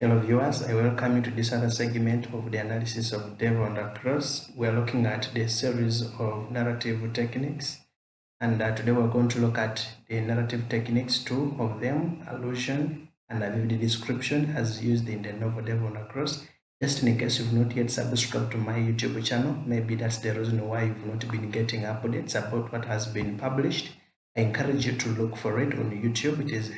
Hello viewers, I welcome you to this other segment of the analysis of Devil and Across. We are looking at the series of narrative techniques, and today we're going to look at the narrative techniques, two of them, allusion and a vivid description as used in the novel Devil and Across. Just in case you've not yet subscribed to my YouTube channel, maybe that's the reason why you've not been getting updates about what has been published. I encourage you to look for it on YouTube. It is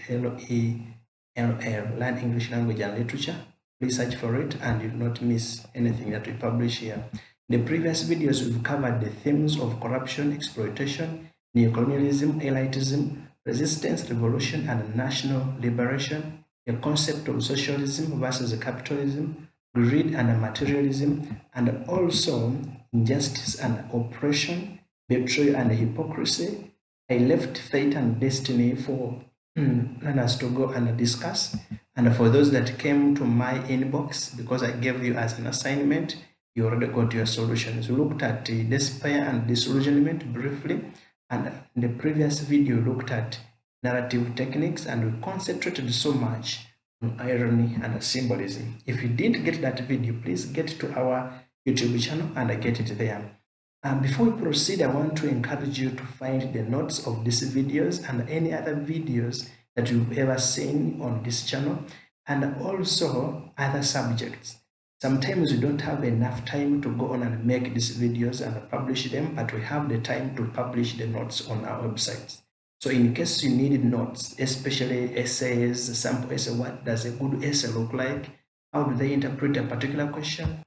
Learn English Language and Literature. Please search for it and you'll not miss anything that we publish here. In the previous videos, we've covered the themes of corruption, exploitation, neocolonialism, elitism, resistance, revolution, and national liberation, the concept of socialism versus capitalism, greed and materialism, and also injustice and oppression, betrayal and hypocrisy. I left fate and destiny for learners to go and discuss. And for those that came to my inbox, because I gave you as an assignment, you already got your solutions. We looked at despair and disillusionment briefly, and in the previous video looked at narrative techniques, and we concentrated so much on irony and symbolism. If you didn't get that video, please get to our YouTube channel and get it there. Before we proceed, I want to encourage you to find the notes of these videos and any other videos that you've ever seen on this channel, and also other subjects. Sometimes we don't have enough time to go on and make these videos and publish them, but we have the time to publish the notes on our websites. So in case you need notes, especially essays, sample essay, what does a good essay look like? How do they interpret a particular question?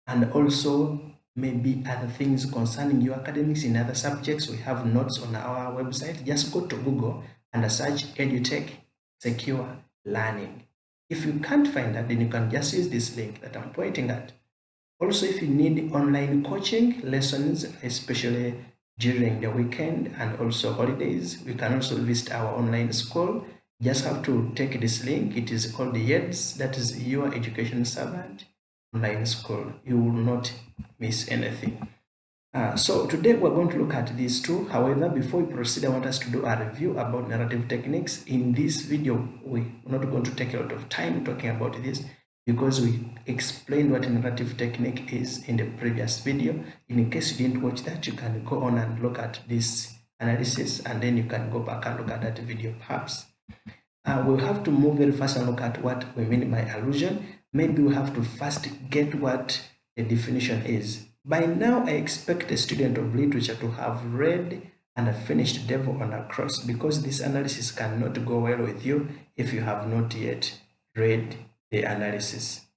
And also maybe other things concerning your academics in other subjects, we have notes on our website. Just go to Google and search EduTech Secure Learning. If you can't find that, then you can just use this link that I'm pointing at. Also, if you need online coaching lessons, especially during the weekend and also holidays, we can also visit our online school. Just have to take this link. It is called the YEDS, that is Your Education Servant Online School. You will not miss anything. So today we're going to look at these two. However, before we proceed, I want us to do a review about narrative techniques. In this video, we're not going to take a lot of time talking about this because we explained what a narrative technique is in the previous video. In case you didn't watch that, you can go on and look at this analysis, and then you can go back and look at that video perhaps. We'll have to move very fast and look at what we mean by allusion. Maybe we have to first get what the definition is. By now, I expect a student of literature to have read and finished Devil on Across, because this analysis cannot go well with you if you have not yet read the analysis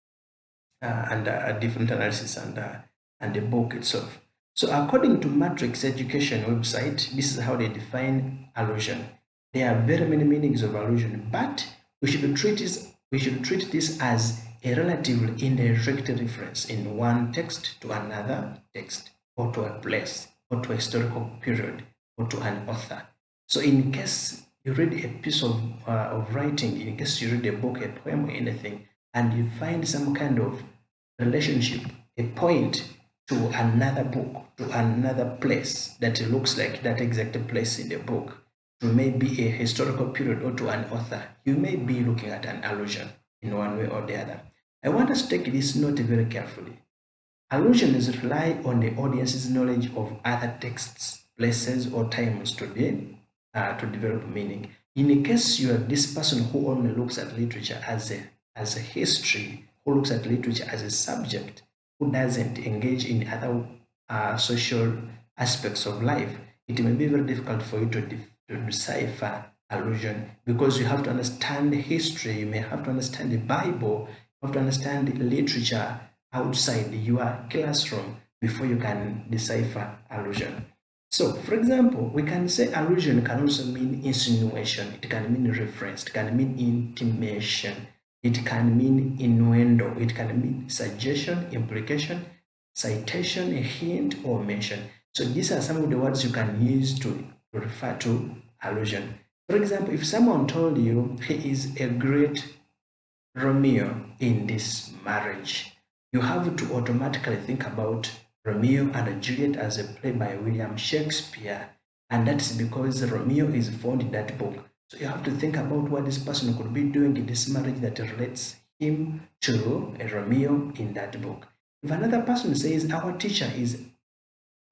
and a different analysis and the book itself. So according to Matrix Education website, this is how they define allusion. There are very many meanings of allusion, but we should treat this as a relatively indirect reference in one text to another text, or to a place, or to a historical period, or to an author. So in case you read a piece of writing, in case you read a book, a poem, or anything, and you find some kind of relationship, a point to another book, to another place that looks like that exact place in the book, to maybe a historical period or to an author, you may be looking at an allusion in one way or the other. I want us to take this note very carefully. Allusions rely on the audience's knowledge of other texts, places, or times to develop meaning. In case you are this person who only looks at literature as a history, who looks at literature as a subject, who doesn't engage in other social aspects of life, it may be very difficult for you to decipher allusion, because you have to understand history, you may have to understand the Bible, you have to understand the literature outside your classroom before you can decipher allusion. So, for example, we can say allusion can also mean insinuation, it can mean reference, it can mean intimation, it can mean innuendo, it can mean suggestion, implication, citation, a hint, or mention. So these are some of the words you can use to refer to allusion. For example, if someone told you he is a great Romeo in this marriage, you have to automatically think about Romeo and Juliet as a play by William Shakespeare, and that's because Romeo is found in that book. So you have to think about what this person could be doing in this marriage that relates him to a Romeo in that book. If another person says our teacher is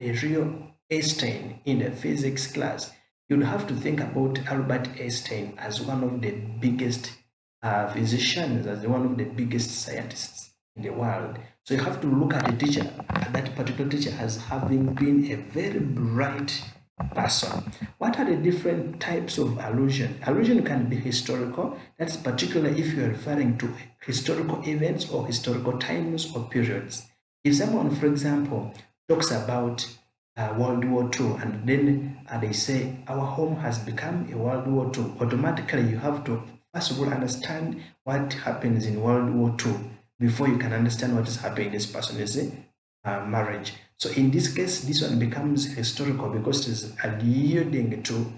a real Einstein in the physics class, you'd have to think about Albert Einstein as one of the biggest physicians, as one of the biggest scientists in the world. So you have to look at the teacher, that particular teacher, as having been a very bright person. What are the different types of allusion? Allusion can be historical. That's particularly if you're referring to historical events or historical times or periods. If someone, for example, talks about World War II and then they say our home has become a World War II, automatically you have to first of all understand what happens in World War II before you can understand what is happening in this person's marriage. So in this case, this one becomes historical because it is alluding to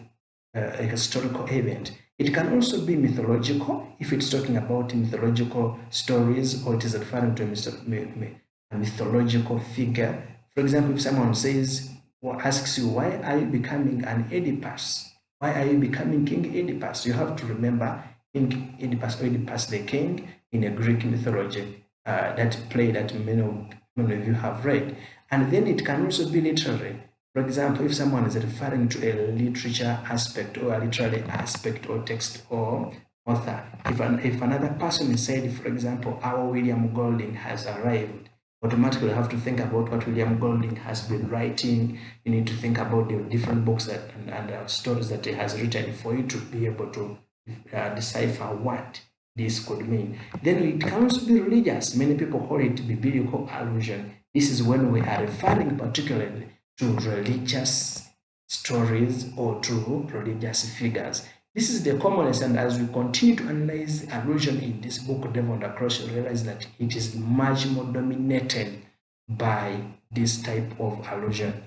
a historical event. It can also be mythological if it's talking about mythological stories or it is referring to a mythological figure. For example, if someone says or asks you, why are you becoming an Oedipus? Why are you becoming King Oedipus? You have to remember King Oedipus, Oedipus the king in a Greek mythology, that play that many of you have read. And then it can also be literary. For example, if someone is referring to a literature aspect or a literary aspect or text or author, if another person is said, for example, our William Golding has arrived, automatically you have to think about what William Golding has been writing. You need to think about the different books that and stories that he has written for you to be able to decipher what this could mean. Then it can also be religious. Many people call it biblical allusion. This is when we are referring particularly to religious stories or to religious figures. This is the commonest, and as we continue to analyze allusion in this book, Devil on the Cross, you realize that it is much more dominated by this type of allusion.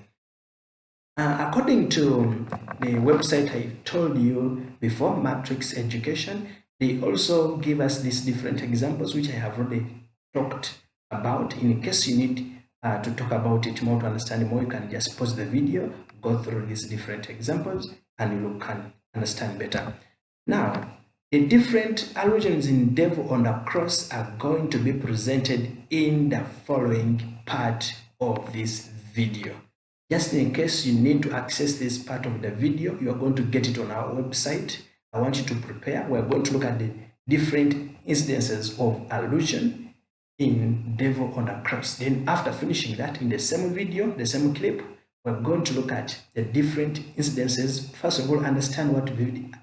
According to the website I told you before, Matrix Education, they also give us these different examples, which I have already talked about. In case you need to talk about it more, to understand more, you can just pause the video, go through these different examples, and you can understand better. Now, the different allusions in Devil on the Cross are going to be presented in the following part of this video. Just in case you need to access this part of the video, you are going to get it on our website. I want you to prepare. We're going to look at the different incidences of allusion in Devil on the Cross. Then after finishing that, in the same video, the same clip, we're going to look at the different incidences. First of all, understand what vivid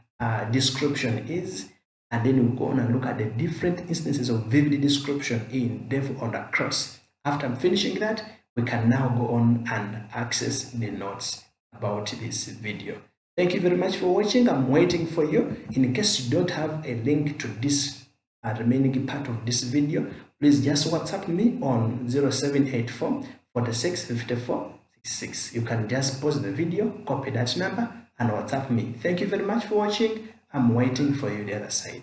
description is, and then we'll go on and look at the different instances of vivid description in Devil on the Cross. After I'm finishing that, we can now go on and access the notes about this video. Thank you very much for watching. I'm waiting for you. In case you don't have a link to this remaining part of this video, please just WhatsApp me on 0784 46 54 66. You can just pause the video, copy that number, and WhatsApp me. Thank you very much for watching. I'm waiting for you the other side.